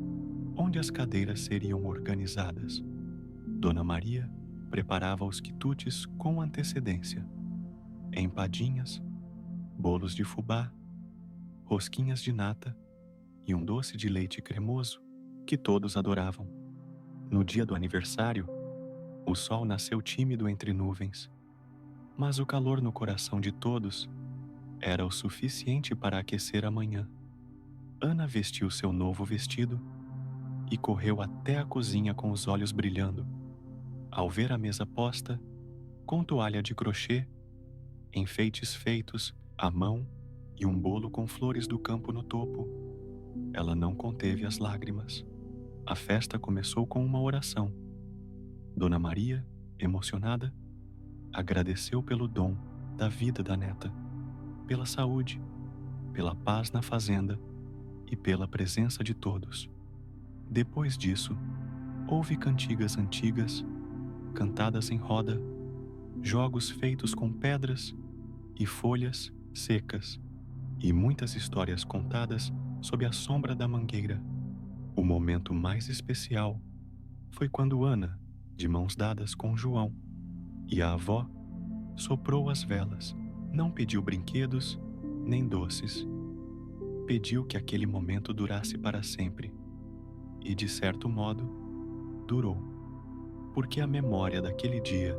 onde as cadeiras seriam organizadas. Dona Maria preparava os quitutes com antecedência. Empadinhas, bolos de fubá, rosquinhas de nata e um doce de leite cremoso que todos adoravam. No dia do aniversário, o sol nasceu tímido entre nuvens, mas o calor no coração de todos era o suficiente para aquecer a manhã. Ana vestiu seu novo vestido e correu até a cozinha com os olhos brilhando. Ao ver a mesa posta, com toalha de crochê, enfeites feitos à mão e um bolo com flores do campo no topo, ela não conteve as lágrimas. A festa começou com uma oração. Dona Maria, emocionada, agradeceu pelo dom da vida da neta, pela saúde, pela paz na fazenda e pela presença de todos. Depois disso, houve cantigas antigas, cantadas em roda, jogos feitos com pedras e folhas secas, e muitas histórias contadas sob a sombra da mangueira. O momento mais especial foi quando Ana de mãos dadas com João, e a avó soprou as velas. Não pediu brinquedos nem doces. Pediu que aquele momento durasse para sempre. E, de certo modo, durou, porque a memória daquele dia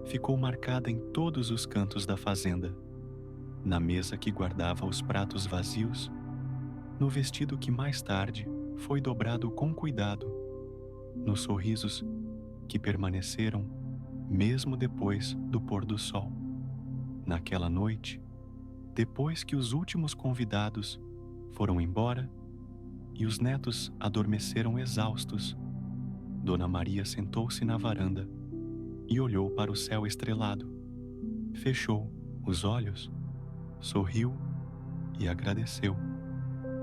ficou marcada em todos os cantos da fazenda, na mesa que guardava os pratos vazios, no vestido que mais tarde foi dobrado com cuidado, nos sorrisos que permaneceram mesmo depois do pôr do sol. Naquela noite, depois que os últimos convidados foram embora e os netos adormeceram exaustos, Dona Maria sentou-se na varanda e olhou para o céu estrelado. Fechou os olhos, sorriu e agradeceu.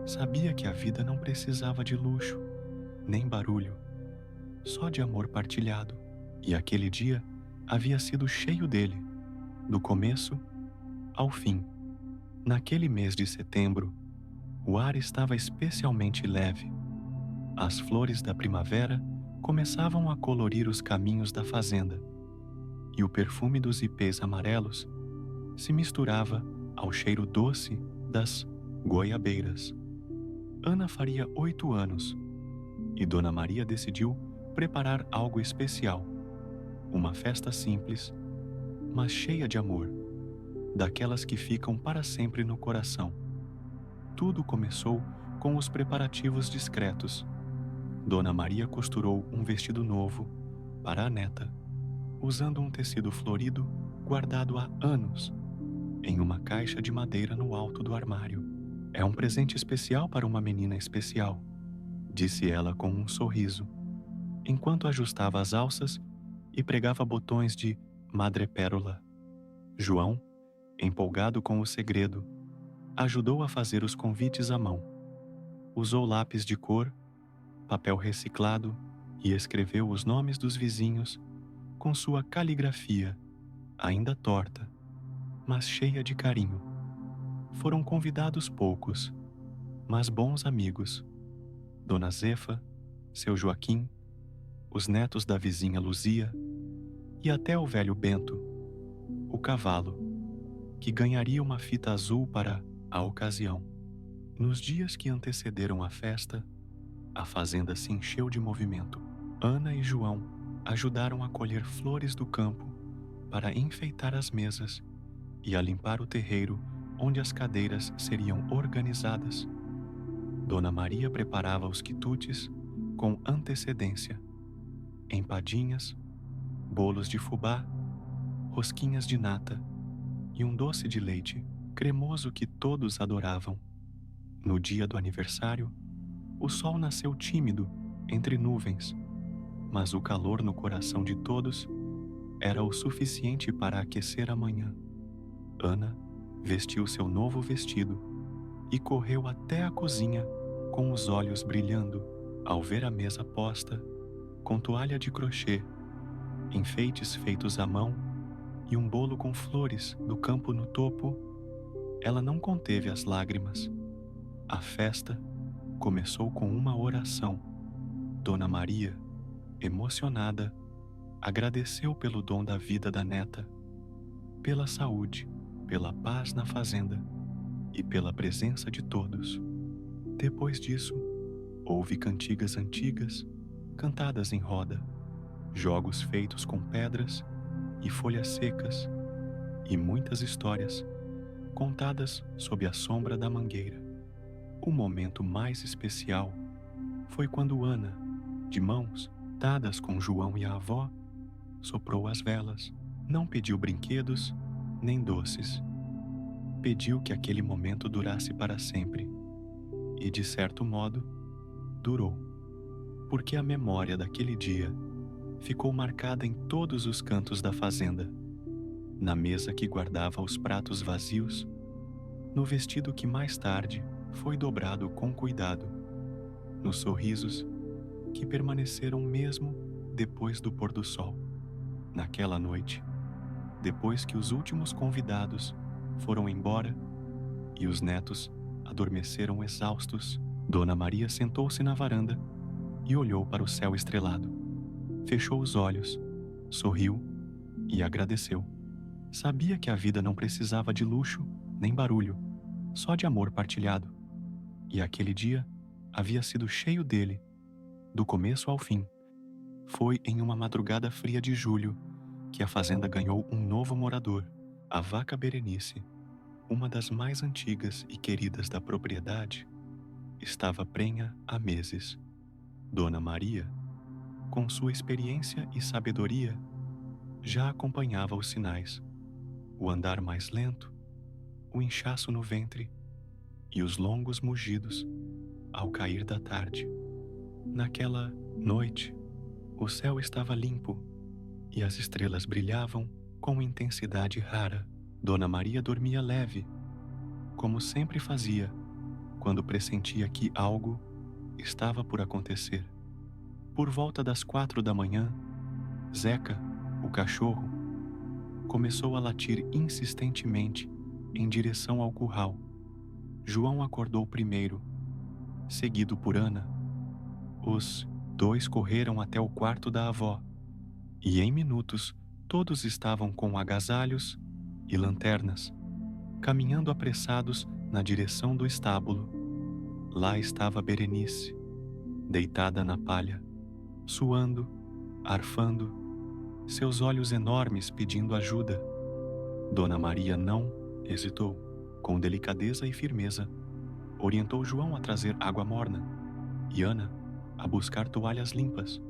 Sabia que a vida não precisava de luxo, nem barulho, só de amor partilhado. E aquele dia havia sido cheio dele, do começo ao fim. Naquele mês de setembro, o ar estava especialmente leve. As flores da primavera começavam a colorir os caminhos da fazenda, e o perfume dos ipês amarelos se misturava ao cheiro doce das goiabeiras. Ana faria 8 anos, e Dona Maria decidiu preparar algo especial, uma festa simples, mas cheia de amor, daquelas que ficam para sempre no coração. Tudo começou com os preparativos discretos. Dona Maria costurou um vestido novo para a neta, usando um tecido florido guardado há anos em uma caixa de madeira no alto do armário. É um presente especial para uma menina especial, disse ela com um sorriso, enquanto ajustava as alças e pregava botões de madrepérola. João, empolgado com o segredo, ajudou a fazer os convites à mão. Usou lápis de cor, papel reciclado e escreveu os nomes dos vizinhos com sua caligrafia, ainda torta, mas cheia de carinho. Foram convidados poucos, mas bons amigos. Dona Zefa, seu Joaquim, os netos da vizinha Luzia e até o velho Bento, o cavalo, que ganharia uma fita azul para a ocasião. Nos dias que antecederam a festa, a fazenda se encheu de movimento. Ana e João ajudaram a colher flores do campo para enfeitar as mesas e a limpar o terreiro onde as cadeiras seriam organizadas. Dona Maria preparava os quitutes com antecedência. Empadinhas, bolos de fubá, rosquinhas de nata e um doce de leite cremoso que todos adoravam. No dia do aniversário, o sol nasceu tímido entre nuvens, mas o calor no coração de todos era o suficiente para aquecer a manhã. Ana vestiu seu novo vestido e correu até a cozinha com os olhos brilhando ao ver a mesa posta, com toalha de crochê, enfeites feitos à mão e um bolo com flores do campo no topo. Ela não conteve as lágrimas. A festa começou com uma oração. Dona Maria, emocionada, agradeceu pelo dom da vida da neta, pela saúde, pela paz na fazenda e pela presença de todos. Depois disso, houve cantigas antigas, cantadas em roda, jogos feitos com pedras e folhas secas, e muitas histórias contadas sob a sombra da mangueira. O momento mais especial foi quando Ana, de mãos dadas com João e a avó, soprou as velas. Não pediu brinquedos nem doces. Pediu que aquele momento durasse para sempre. E, de certo modo, durou, porque a memória daquele dia ficou marcada em todos os cantos da fazenda, na mesa que guardava os pratos vazios, no vestido que mais tarde foi dobrado com cuidado, nos sorrisos que permaneceram mesmo depois do pôr do sol. Naquela noite, depois que os últimos convidados foram embora e os netos adormeceram exaustos, Dona Maria sentou-se na varanda e olhou para o céu estrelado. fechou os olhos, sorriu e agradeceu. Sabia que a vida não precisava de luxo nem barulho, só de amor partilhado. E aquele dia havia sido cheio dele, do começo ao fim. Foi em uma madrugada fria de julho que a fazenda ganhou um novo morador, a vaca Berenice, uma das mais antigas e queridas da propriedade. Estava prenha há meses. Dona Maria, com sua experiência e sabedoria, já acompanhava os sinais: o andar mais lento, o inchaço no ventre e os longos mugidos ao cair da tarde. Naquela noite, o céu estava limpo e as estrelas brilhavam com intensidade rara. Dona Maria dormia leve, como sempre fazia quando pressentia que algo estava por acontecer. Por volta das 4 da manhã, Zeca, o cachorro, começou a latir insistentemente em direção ao curral. João acordou primeiro, seguido por Ana. Os dois correram até o quarto da avó, e em minutos todos estavam com agasalhos e lanternas, caminhando apressados na direção do estábulo. Lá estava Berenice, deitada na palha, suando, arfando, seus olhos enormes pedindo ajuda. Dona Maria não hesitou. Com delicadeza e firmeza, orientou João a trazer água morna e Ana a buscar toalhas limpas.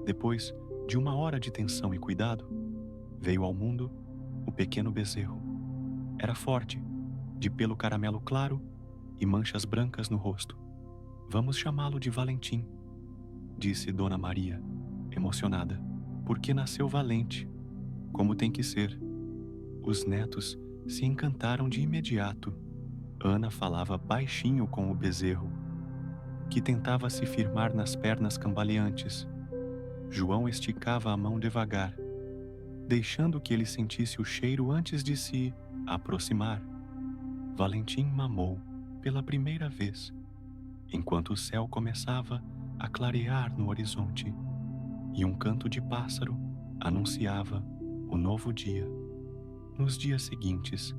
Depois de uma hora de tensão e cuidado, veio ao mundo o pequeno bezerro. Era forte, de pelo caramelo claro e manchas brancas no rosto. Vamos chamá-lo de Valentim, disse Dona Maria, emocionada, porque nasceu valente, como tem que ser. Os netos se encantaram de imediato. Ana falava baixinho com o bezerro, que tentava se firmar nas pernas cambaleantes. João esticava a mão devagar, deixando que ele sentisse o cheiro antes de se aproximar. Valentim mamou pela primeira vez, enquanto o céu começava a clarear no horizonte e um canto de pássaro anunciava o novo dia. Nos dias seguintes,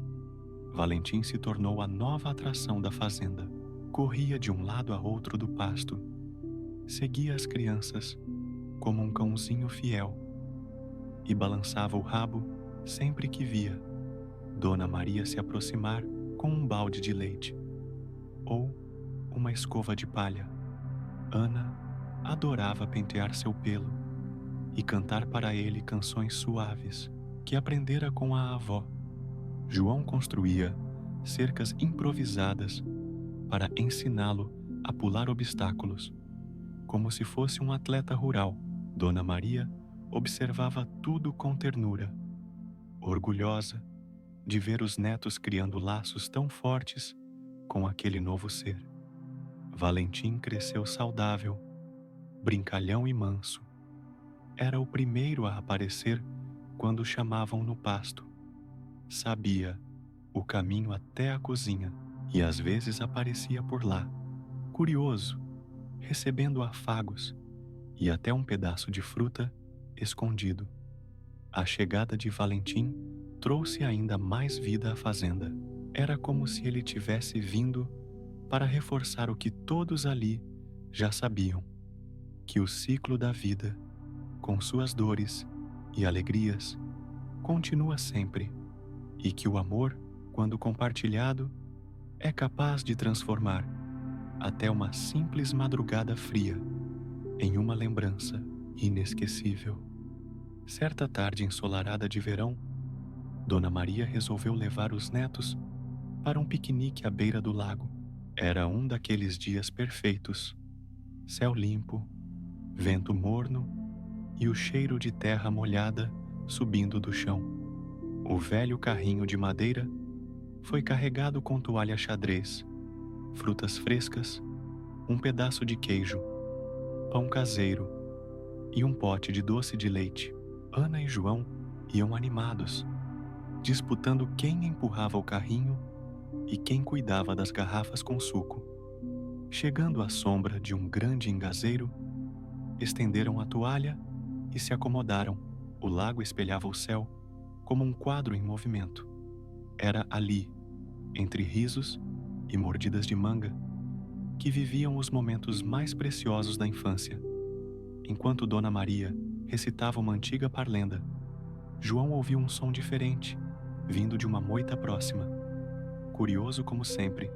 Valentim se tornou a nova atração da fazenda. Corria de um lado a outro do pasto, seguia as crianças como um cãozinho fiel e balançava o rabo sempre que via Dona Maria se aproximar com um balde de leite ou uma escova de palha. Ana adorava pentear seu pelo e cantar para ele canções suaves que aprendera com a avó. João construía cercas improvisadas para ensiná-lo a pular obstáculos, como se fosse um atleta rural. Dona Maria observava tudo com ternura, orgulhosa de ver os netos criando laços tão fortes com aquele novo ser. Valentim cresceu saudável, brincalhão e manso. Era o primeiro a aparecer quando chamavam no pasto. Sabia o caminho até a cozinha e às vezes aparecia por lá, curioso, recebendo afagos e até um pedaço de fruta escondido. A chegada de Valentim trouxe ainda mais vida à fazenda. Era como se ele tivesse vindo para reforçar o que todos ali já sabiam, que o ciclo da vida, com suas dores e alegrias, continua sempre, e que o amor, quando compartilhado, é capaz de transformar até uma simples madrugada fria em uma lembrança inesquecível. Certa tarde ensolarada de verão, Dona Maria resolveu levar os netos para um piquenique à beira do lago. Era um daqueles dias perfeitos. Céu limpo, vento morno e o cheiro de terra molhada subindo do chão. O velho carrinho de madeira foi carregado com toalha xadrez, frutas frescas, um pedaço de queijo, pão caseiro e um pote de doce de leite. Ana e João iam animados, disputando quem empurrava o carrinho e quem cuidava das garrafas com suco. Chegando à sombra de um grande engazeiro, estenderam a toalha e se acomodaram. O lago espelhava o céu como um quadro em movimento. Era ali, entre risos e mordidas de manga, que viviam os momentos mais preciosos da infância. Enquanto Dona Maria recitava uma antiga parlenda, João ouviu um som diferente, vindo de uma moita próxima. Curioso como sempre,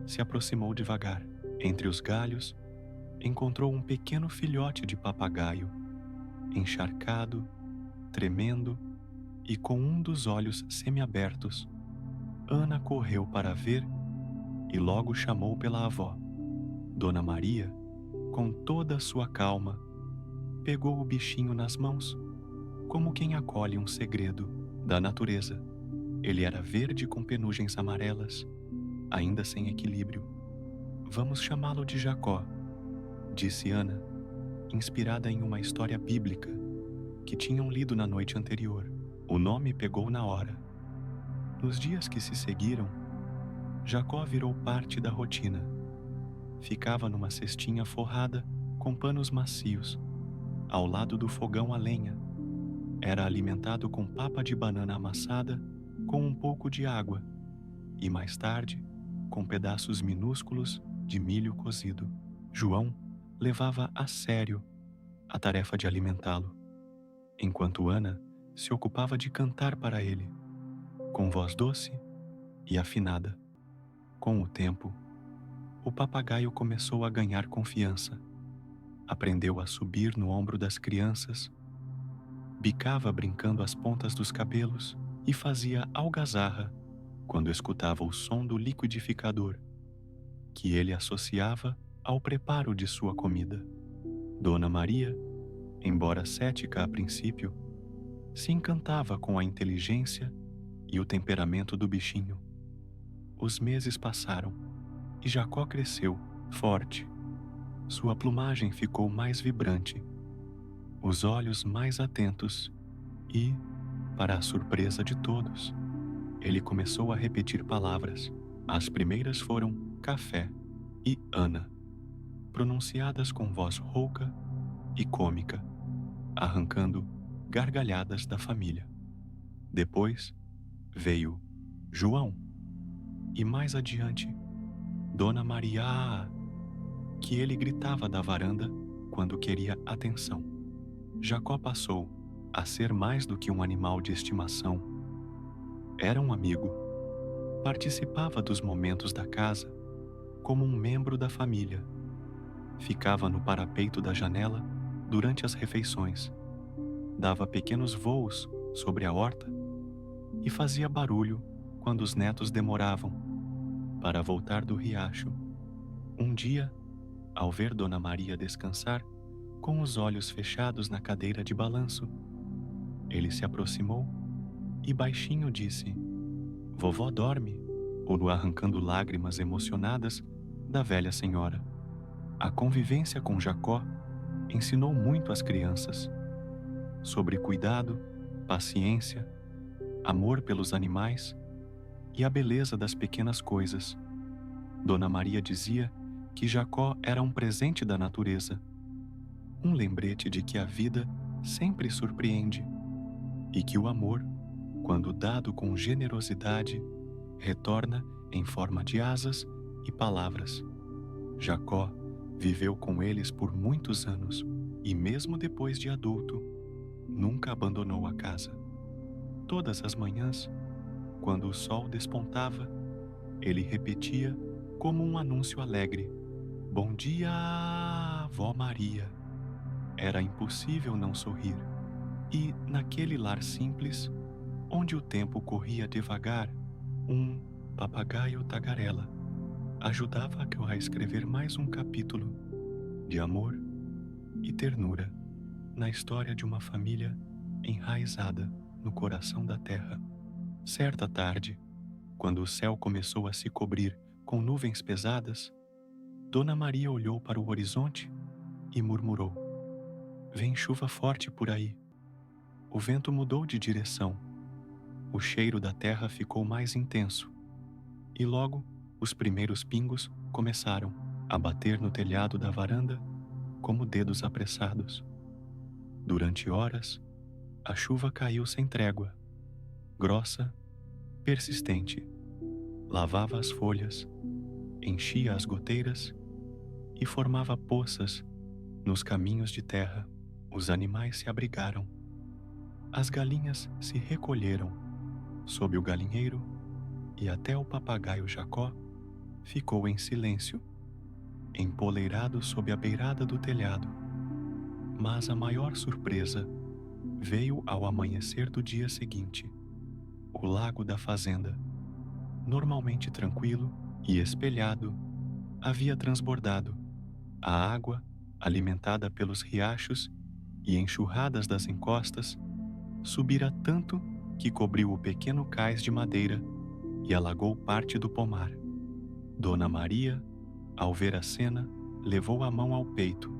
se aproximou devagar. Entre os galhos, encontrou um pequeno filhote de papagaio, encharcado, tremendo e com um dos olhos semiabertos. Ana correu para ver e logo chamou pela avó. Dona Maria, com toda a sua calma, pegou o bichinho nas mãos, como quem acolhe um segredo da natureza. Ele era verde com penugens amarelas, ainda sem equilíbrio. Vamos chamá-lo de Jacó, disse Ana, inspirada em uma história bíblica que tinham lido na noite anterior. O nome pegou na hora. Nos dias que se seguiram, Jacó virou parte da rotina. Ficava numa cestinha forrada com panos macios, ao lado do fogão a lenha. Era alimentado com papa de banana amassada com um pouco de água e, mais tarde, com pedaços minúsculos de milho cozido. João levava a sério a tarefa de alimentá-lo, enquanto Ana se ocupava de cantar para ele, com voz doce e afinada. Com o tempo, o papagaio começou a ganhar confiança. Aprendeu a subir no ombro das crianças, bicava brincando as pontas dos cabelos e fazia algazarra quando escutava o som do liquidificador, que ele associava ao preparo de sua comida. Dona Maria, embora cética a princípio, se encantava com a inteligência e o temperamento do bichinho. Os meses passaram e Jacó cresceu, forte. Sua plumagem ficou mais vibrante, os olhos mais atentos e, para a surpresa de todos, ele começou a repetir palavras. As primeiras foram café e Ana, pronunciadas com voz rouca e cômica, arrancando gargalhadas da família. Depois veio João e mais adiante Dona Maria, que ele gritava da varanda quando queria atenção. Jacó passou a ser mais do que um animal de estimação. Era um amigo. Participava dos momentos da casa como um membro da família. Ficava no parapeito da janela durante as refeições. Dava pequenos voos sobre a horta e fazia barulho quando os netos demoravam para voltar do riacho. Um dia, ao ver Dona Maria descansar, com os olhos fechados na cadeira de balanço, ele se aproximou e baixinho disse: "Vovó dorme", ou arrancando lágrimas emocionadas da velha senhora. A convivência com Jacó ensinou muito às crianças sobre cuidado, paciência, amor pelos animais e a beleza das pequenas coisas. Dona Maria dizia que Jacó era um presente da natureza, um lembrete de que a vida sempre surpreende e que o amor, quando dado com generosidade, retorna em forma de asas e palavras. Jacó viveu com eles por muitos anos e, mesmo depois de adulto, nunca abandonou a casa. Todas as manhãs, quando o sol despontava, ele repetia como um anúncio alegre: "Bom dia, vó Maria." Era impossível não sorrir. E, naquele lar simples, onde o tempo corria devagar, um papagaio tagarela ajudava a escrever mais um capítulo de amor e ternura na história de uma família enraizada no coração da terra. Certa tarde, quando o céu começou a se cobrir com nuvens pesadas, Dona Maria olhou para o horizonte e murmurou: "Vem chuva forte por aí." O vento mudou de direção. O cheiro da terra ficou mais intenso. E logo, os primeiros pingos começaram a bater no telhado da varanda como dedos apressados. Durante horas, a chuva caiu sem trégua, grossa, persistente. Lavava as folhas, enchia as goteiras e formava poças nos caminhos de terra. Os animais se abrigaram. As galinhas se recolheram sob o galinheiro e até o papagaio Jacó ficou em silêncio, empoleirado sob a beirada do telhado. Mas a maior surpresa veio ao amanhecer do dia seguinte. O lago da fazenda, normalmente tranquilo e espelhado, havia transbordado. A água, alimentada pelos riachos e enxurradas das encostas, subira tanto que cobriu o pequeno cais de madeira e alagou parte do pomar. Dona Maria, ao ver a cena, levou a mão ao peito,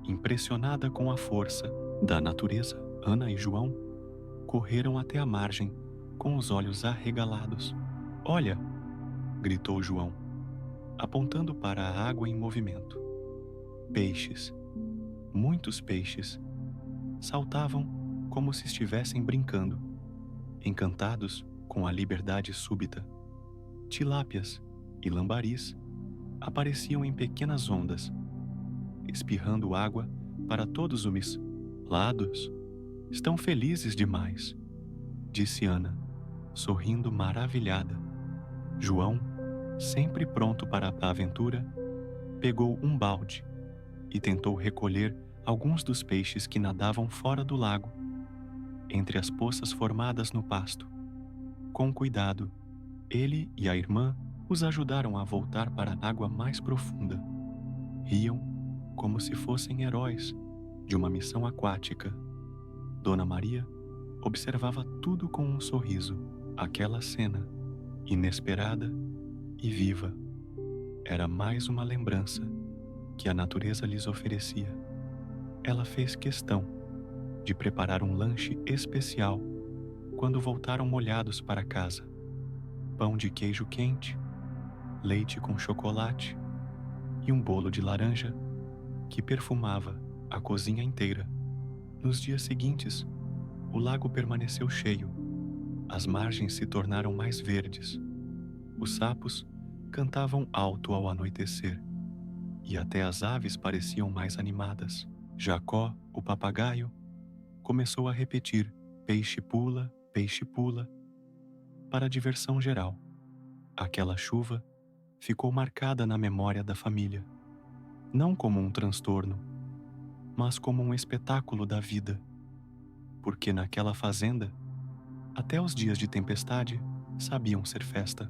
impressionada com a força da natureza. Ana e João correram até a margem com os olhos arregalados. "Olha!" gritou João, apontando para a água em movimento. Peixes, muitos peixes, saltavam como se estivessem brincando, encantados com a liberdade súbita. Tilápias e lambaris apareciam em pequenas ondas, espirrando água para todos os lados. "Estão felizes demais", disse Ana, sorrindo maravilhada. João, sempre pronto para a aventura, pegou um balde e tentou recolher alguns dos peixes que nadavam fora do lago, entre as poças formadas no pasto. Com cuidado, ele e a irmã os ajudaram a voltar para a água mais profunda. Riam como se fossem heróis de uma missão aquática. Dona Maria observava tudo com um sorriso. Aquela cena, inesperada e viva, era mais uma lembrança que a natureza lhes oferecia. Ela fez questão de preparar um lanche especial quando voltaram molhados para casa. Pão de queijo quente, leite com chocolate e um bolo de laranja que perfumava a cozinha inteira. Nos dias seguintes, o lago permaneceu cheio. As margens se tornaram mais verdes. Os sapos cantavam alto ao anoitecer e até as aves pareciam mais animadas. Jacó, o papagaio, começou a repetir peixe pula, para a diversão geral. Aquela chuva ficou marcada na memória da família, não como um transtorno, mas como um espetáculo da vida, porque naquela fazenda, até os dias de tempestade sabiam ser festa.